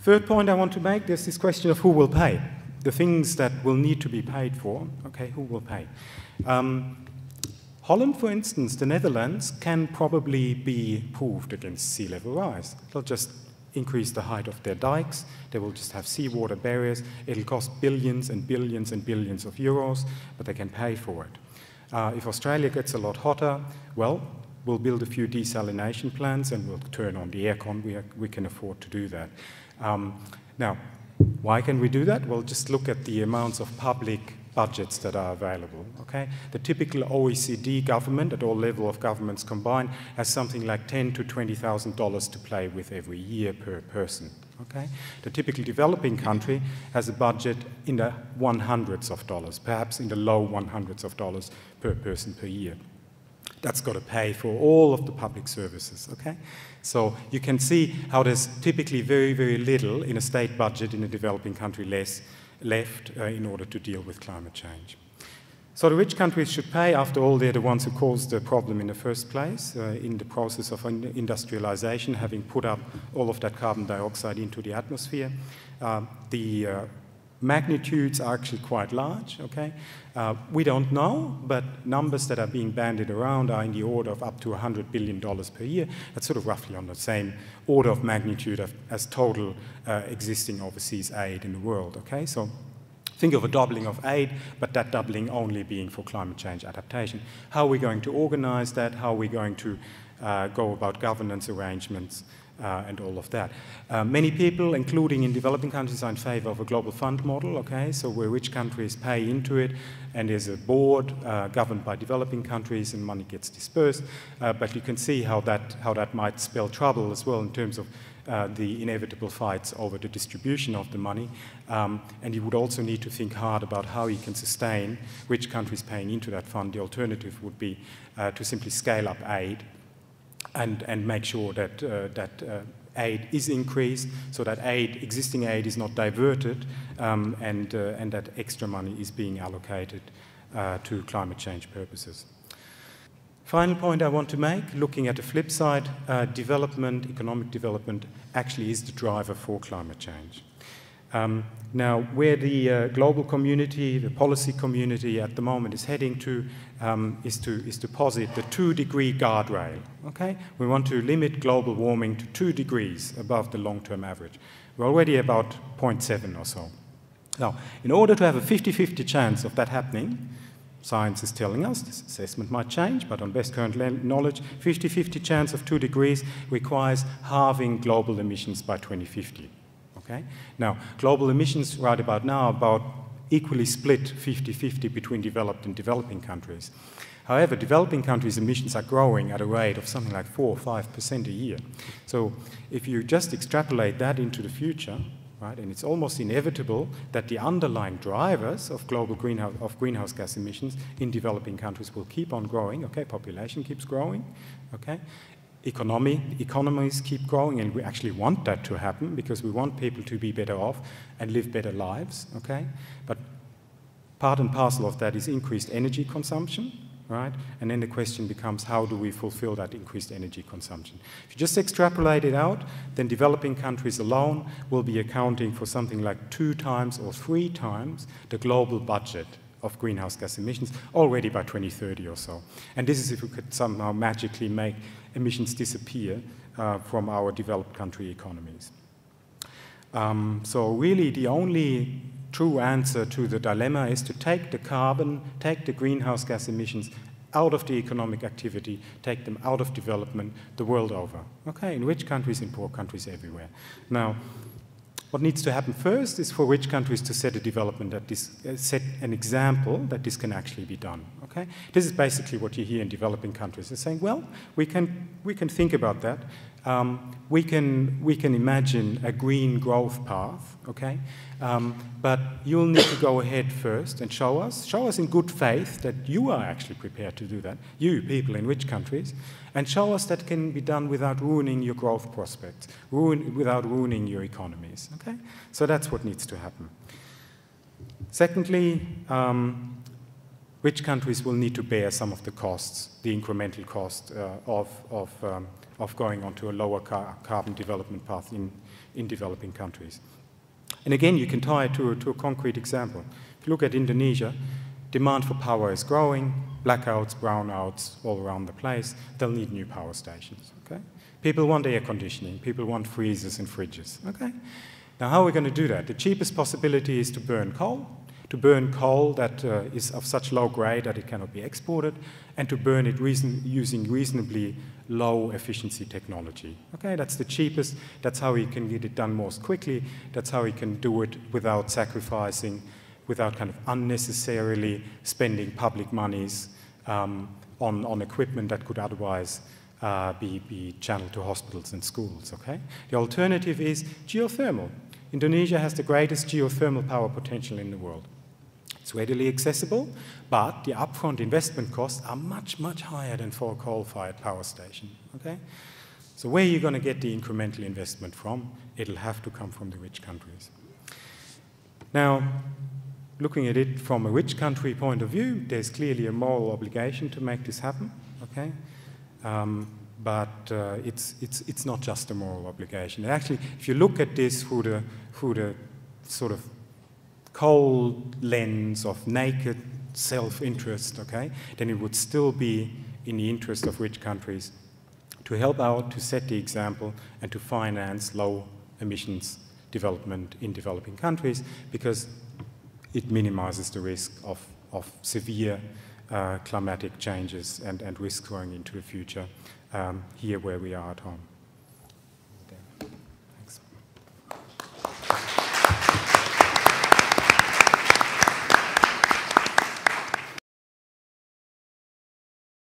Third point I want to make, there's this question of who will pay. The things that will need to be paid for, okay, who will pay? Holland, for instance, the Netherlands, can probably be proofed against sea level rise. They'll just increase the height of their dikes. They will just have seawater barriers. It'll cost billions and billions and billions of euros, but they can pay for it. If Australia gets a lot hotter, well, we'll build a few desalination plants and we'll turn on the aircon. We can afford to do that. Now, why can we do that? Well, just look at the amounts of public budgets that are available, okay? The typical OECD government, at all levels of governments combined, has something like $10,000 to $20,000 to play with every year per person, okay? The typical developing country has a budget in the $100s of dollars, perhaps in the low $100s of dollars per person per year. That's got to pay for all of the public services, okay? So you can see how there's typically very, very little in a state budget in a developing country left in order to deal with climate change. So the rich countries should pay. After all, they're the ones who caused the problem in the first place in the process of industrialization, having put up all of that carbon dioxide into the atmosphere. The magnitudes are actually quite large, okay? We don't know, but numbers that are being bandied around are in the order of up to $100 billion per year. That's sort of roughly on the same order of magnitude as total existing overseas aid in the world, okay? So think of a doubling of aid, but that doubling only being for climate change adaptation. How are we going to organize that? How are we going to go about governance arrangements? And all of that. Many people, including in developing countries, are in favor of a global fund model, okay, so where rich countries pay into it, and there's a board governed by developing countries, and money gets dispersed. But you can see how that might spell trouble as well in terms of the inevitable fights over the distribution of the money. And you would also need to think hard about how you can sustain rich countries paying into that fund. The alternative would be to simply scale up aid and make sure that aid is increased, so that existing aid is not diverted, and that extra money is being allocated to climate change purposes. Final point I want to make, looking at the flip side, economic development actually is the driver for climate change. Now, where the global community, the policy community at the moment is heading to, is to posit the 2-degree guardrail, okay? We want to limit global warming to 2 degrees above the long-term average. We're already about 0.7 or so. Now, in order to have a 50-50 chance of that happening, science is telling us, this assessment might change, but on best current knowledge, 50-50 chance of 2 degrees requires halving global emissions by 2050. Okay? Now, global emissions right about now are about equally split 50-50 between developed and developing countries. However, developing countries' emissions are growing at a rate of something like 4 or 5% a year. So if you just extrapolate that into the future, right, and it's almost inevitable that the underlying drivers of global greenhouse gas emissions in developing countries will keep on growing. Okay, population keeps growing. Okay. Economies keep growing, and we actually want that to happen because we want people to be better off and live better lives, okay? But part and parcel of that is increased energy consumption, right? And then the question becomes, how do we fulfill that increased energy consumption? If you just extrapolate it out, then developing countries alone will be accounting for something like 2 times or 3 times the global budget of greenhouse gas emissions already by 2030 or so. And this is if we could somehow magically make emissions disappear from our developed country economies. So really the only true answer to the dilemma is to take the greenhouse gas emissions out of the economic activity, take them out of development the world over. Okay, in rich countries, in poor countries, everywhere. Now, what needs to happen first is for rich countries to set set an example that this can actually be done. Okay, this is basically what you hear in developing countries. They're saying, well, we can think about that. We can imagine a green growth path. Okay, but you'll need to go ahead first and show us in good faith that you are actually prepared to do that. You people in rich countries. And show us that can be done without ruining your growth prospects, without ruining your economies. Okay? So that's what needs to happen. Secondly, rich countries will need to bear some of the costs, the incremental cost of going onto a lower carbon development path in developing countries. And again, you can tie it to a concrete example. If you look at Indonesia, demand for power is growing, blackouts, brownouts all around the place. They'll need new power stations, okay? People want air conditioning. People want freezers and fridges, okay? Now, how are we going to do that? The cheapest possibility is to burn coal that is of such low grade that it cannot be exported, and to burn it using reasonably low efficiency technology. Okay, that's the cheapest. That's how we can get it done most quickly. That's how we can do it without sacrificing, without kind of unnecessarily spending public monies on equipment that could otherwise be channeled to hospitals and schools. Okay, the alternative is geothermal. Indonesia has the greatest geothermal power potential in the world. It's readily accessible, but the upfront investment costs are much, much higher than for a coal-fired power station, okay? So where are you going to get the incremental investment from? It'll have to come from the rich countries. Now, looking at it from a rich country point of view, there's clearly a moral obligation to make this happen, okay? But it's not just a moral obligation. And actually, if you look at this through the sort of cold lens of naked self-interest, okay, then it would still be in the interest of rich countries to help out, to set the example, and to finance low emissions development in developing countries, because it minimizes the risk of severe climatic changes and risks going into the future here where we are at home.